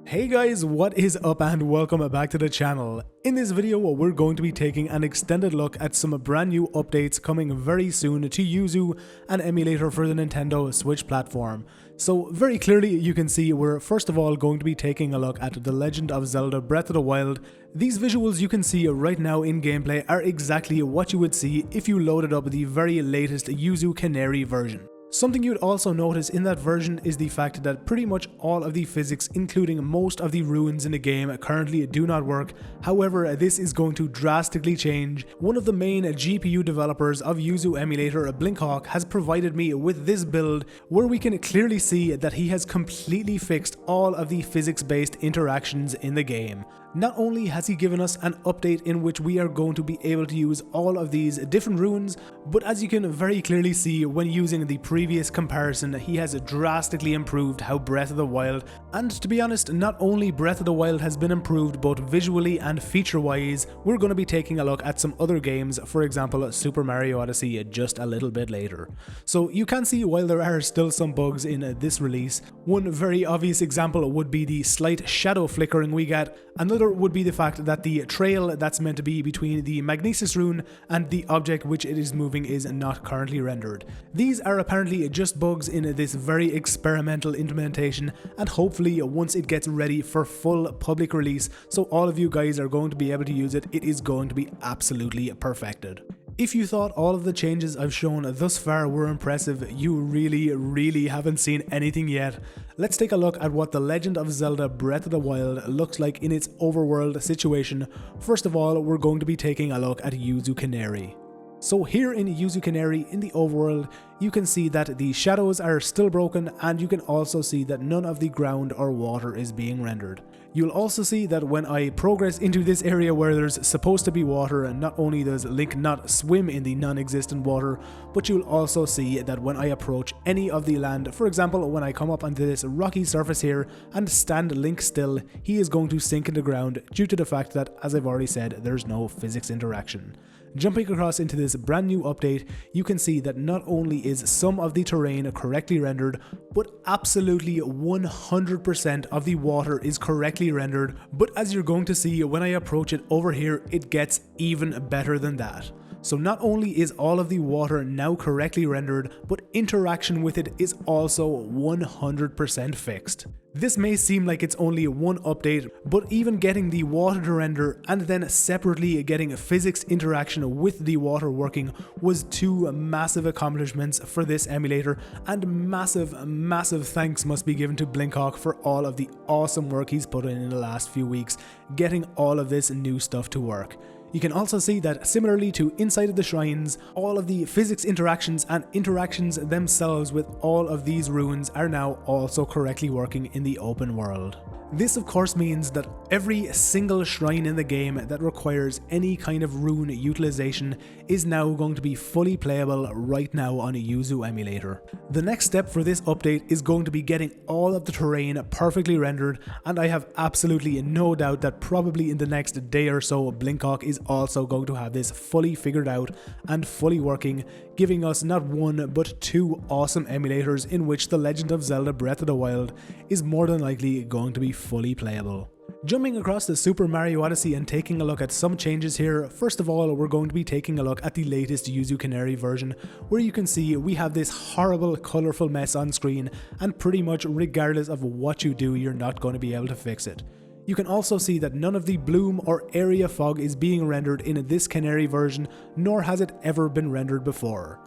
Hey guys, what is up and welcome back to the channel. In this video, we're going to be taking an extended look at some brand new updates coming very soon to Yuzu, an emulator for the Nintendo Switch platform. So very clearly you can see we're first of all going to be taking a look at The Legend of Zelda Breath of the Wild. These visuals you can see right now in gameplay are exactly what you would see if you loaded up the very latest Yuzu Canary version. Something you'd also notice in that version is the fact that pretty much all of the physics, including most of the runes in the game, currently do not work. However, this is going to drastically change. One of the main GPU developers of Yuzu emulator, Blinkhawk, has provided me with this build where we can clearly see that he has completely fixed all of the physics-based interactions in the game. Not only has he given us an update in which we are going to be able to use all of these different runes, but as you can very clearly see when using the previous comparison, he has drastically improved how Breath of the Wild, and to be honest, not only Breath of the Wild has been improved both visually and feature-wise, we're going to be taking a look at some other games, for example Super Mario Odyssey, just a little bit later. So you can see while there are still some bugs in this release, one very obvious example would be the slight shadow flickering we get. Another would be the fact that the trail that's meant to be between the Magnesis rune and the object which it is moving is not currently rendered. These are apparently just bugs in this very experimental implementation, and hopefully once it gets ready for full public release, so all of you guys are going to be able to use it, it is going to be absolutely perfected. If you thought all of the changes I've shown thus far were impressive, you really haven't seen anything yet. Let's take a look at what The Legend of Zelda Breath of the Wild looks like in its overworld situation. First of all, we're going to be taking a look at Yuzu Canary. So here in Yuzu Canary in the overworld, you can see that the shadows are still broken, and you can also see that none of the ground or water is being rendered. You'll also see that when I progress into this area where there's supposed to be water, not only does Link not swim in the non-existent water, but you'll also see that when I approach any of the land, for example when I come up onto this rocky surface here and stand Link still, he is going to sink in the ground due to the fact that, as I've already said, there's no physics interaction. Jumping across into this brand new update, you can see that not only is some of the terrain correctly rendered, but absolutely 100% of the water is correctly rendered. But as you're going to see when I approach it over here, it gets even better than that. So not only is all of the water now correctly rendered, but interaction with it is also 100% fixed. This may seem like it's only one update, but even getting the water to render and then separately getting physics interaction with the water working was two massive accomplishments for this emulator, and massive thanks must be given to Blinkhawk for all of the awesome work he's put in the last few weeks, getting all of this new stuff to work. You can also see that similarly to inside of the shrines, all of the physics interactions and interactions themselves with all of these runes are now also correctly working in the open world. This of course means that every single shrine in the game that requires any kind of rune utilization is now going to be fully playable right now on a Yuzu emulator. The next step for this update is going to be getting all of the terrain perfectly rendered, and I have absolutely no doubt that probably in the next day or so Blinkhawk is also going to have this fully figured out and fully working, giving us not one but two awesome emulators in which The Legend of Zelda Breath of the Wild is more than likely going to be fully playable. Jumping across the Super Mario Odyssey and taking a look at some changes here, first of all we're going to be taking a look at the latest Yuzu Canary version, where you can see we have this horrible colourful mess on screen, and pretty much regardless of what you do, you're not going to be able to fix it. You can also see that none of the bloom or area fog is being rendered in this Canary version, nor has it ever been rendered before.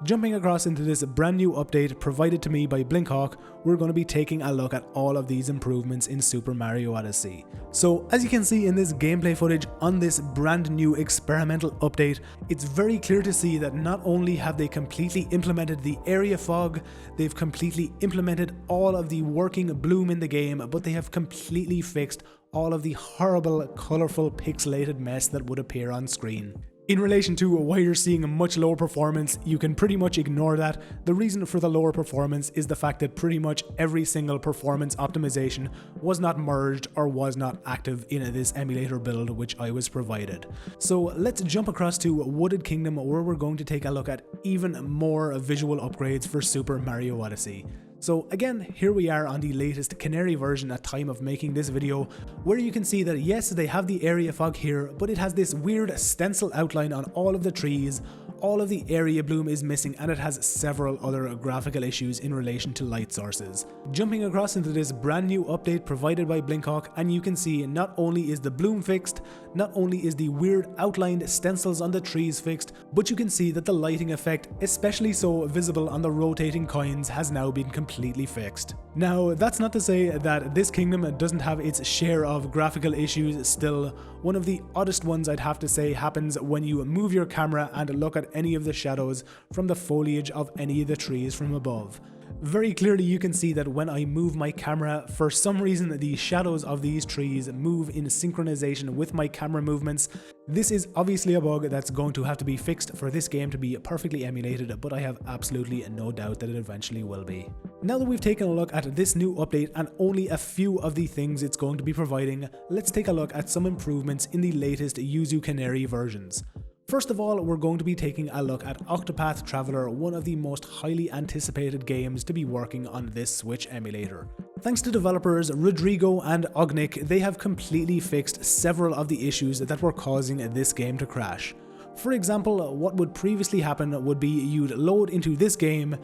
Jumping across into this brand new update provided to me by Blinkhawk, we're going to be taking a look at all of these improvements in Super Mario Odyssey. So as you can see in this gameplay footage on this brand new experimental update, it's very clear to see that not only have they completely implemented the area fog, they've completely implemented all of the working bloom in the game, but they have completely fixed all of the horrible, colourful, pixelated mess that would appear on screen. In relation to why you're seeing a much lower performance, you can pretty much ignore that. The reason for the lower performance is the fact that pretty much every single performance optimization was not merged or was not active in this emulator build which I was provided. So let's jump across to Wooded Kingdom, where we're going to take a look at even more visual upgrades for Super Mario Odyssey. So again, here we are on the latest Canary version at time of making this video, where you can see that yes, they have the area fog here, but it has this weird stencil outline on all of the trees, all of the area bloom is missing, and it has several other graphical issues in relation to light sources. Jumping across into this brand new update provided by Blinkhawk, and you can see not only is the bloom fixed, not only is the weird outlined stencils on the trees fixed, but you can see that the lighting effect, especially so visible on the rotating coins, has now been completely fixed. Now, that's not to say that this kingdom doesn't have its share of graphical issues still. One of the oddest ones I'd have to say happens when you move your camera and look at any of the shadows from the foliage of any of the trees from above. Very clearly you can see that when I move my camera, for some reason the shadows of these trees move in synchronization with my camera movements. This is obviously a bug that's going to have to be fixed for this game to be perfectly emulated, but I have absolutely no doubt that it eventually will be. Now that we've taken a look at this new update and only a few of the things it's going to be providing, let's take a look at some improvements in the latest Yuzu Canary versions. First of all, we're going to be taking a look at Octopath Traveler, one of the most highly anticipated games to be working on this Switch emulator. Thanks to developers Rodrigo and Ognik, they have completely fixed several of the issues that were causing this game to crash. For example, what would previously happen would be you'd load into this game,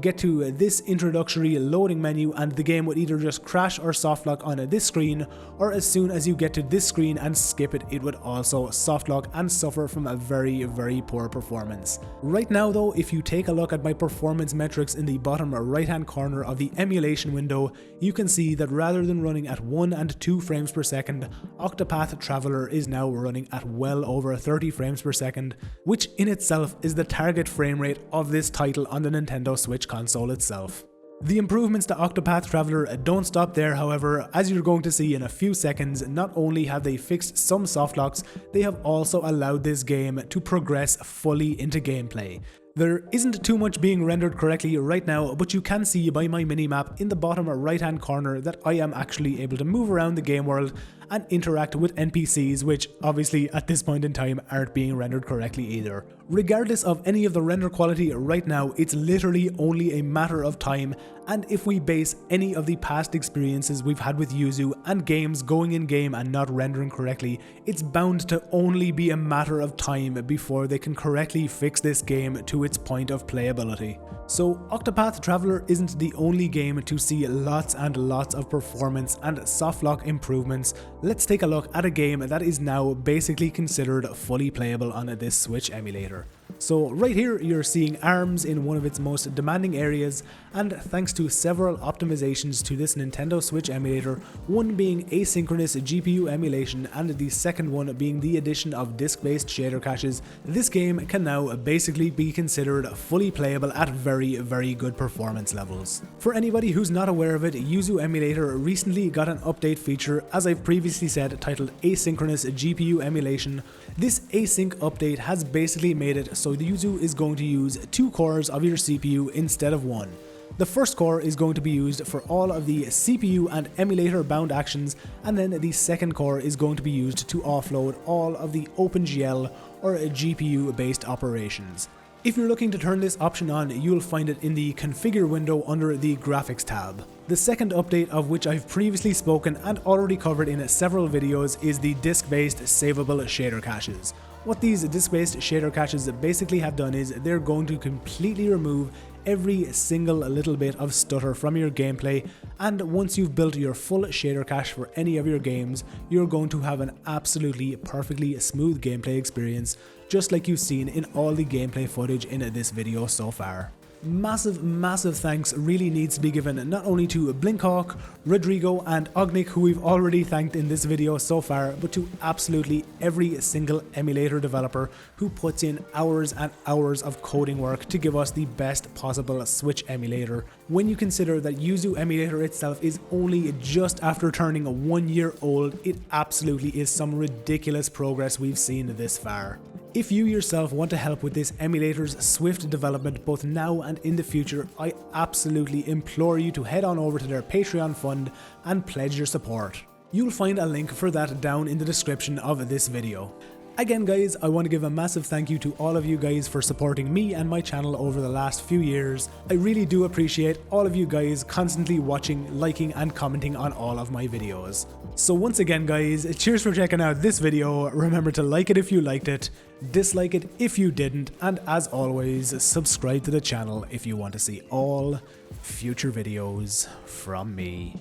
get to this introductory loading menu, and the game would either just crash or softlock on this screen, or as soon as you get to this screen and skip it, it would also softlock and suffer from a very poor performance. Right now though, if you take a look at my performance metrics in the bottom right hand corner of the emulation window, you can see that rather than running at 1 and 2 frames per second, Octopath Traveler is now running at well over 30 frames per second, which in itself is the target frame rate of this title on the Nintendo Switch console itself. The improvements to Octopath Traveler don't stop there, however. As you're going to see in a few seconds, not only have they fixed some softlocks, they have also allowed this game to progress fully into gameplay. There isn't too much being rendered correctly right now, but you can see by my minimap in the bottom right hand corner that I am actually able to move around the game world and interact with NPCs, which obviously at this point in time aren't being rendered correctly either. Regardless of any of the render quality right now, it's literally only a matter of time, and if we base any of the past experiences we've had with Yuzu and games going in game and not rendering correctly, it's bound to only be a matter of time before they can correctly fix this game to its point of playability. So Octopath Traveler isn't the only game to see lots and lots of performance and softlock improvements. Let's take a look at a game that is now basically considered fully playable on this Switch emulator. So right here you're seeing ARMS in one of its most demanding areas, and thanks to several optimizations to this Nintendo Switch emulator, one being asynchronous GPU emulation and the second one being the addition of disk-based shader caches, this game can now basically be considered fully playable at very good performance levels. For anybody who's not aware of it, Yuzu emulator recently got an update feature, as I've previously said, titled asynchronous GPU emulation. This async update has basically made it so the Yuzu is going to use 2 cores of your CPU instead of 1. The first core is going to be used for all of the CPU and emulator bound actions, and then the second core is going to be used to offload all of the OpenGL or GPU based operations. If you're looking to turn this option on, you'll find it in the configure window under the graphics tab. The second update, of which I've previously spoken and already covered in several videos, is the disk-based savable shader caches. What these disk-based shader caches basically have done is they're going to completely remove every single little bit of stutter from your gameplay, and once you've built your full shader cache for any of your games, you're going to have an absolutely perfectly smooth gameplay experience, just like you've seen in all the gameplay footage in this video so far. Massive thanks really needs to be given not only to Blinkhawk, Rodrigo and Ognik, who we've already thanked in this video so far, but to absolutely every single emulator developer who puts in hours and hours of coding work to give us the best possible Switch emulator. When you consider that Yuzu emulator itself is only just after turning 1 year old, it absolutely is some ridiculous progress we've seen this far. If you yourself want to help with this emulator's swift development both now and in the future, I absolutely implore you to head on over to their Patreon fund and pledge your support. You'll find a link for that down in the description of this video. Again guys, I want to give a massive thank you to all of you guys for supporting me and my channel over the last few years. I really do appreciate all of you guys constantly watching, liking and commenting on all of my videos. So once again guys, cheers for checking out this video. Remember to like it if you liked it, dislike it if you didn't, and as always, subscribe to the channel if you want to see all future videos from me.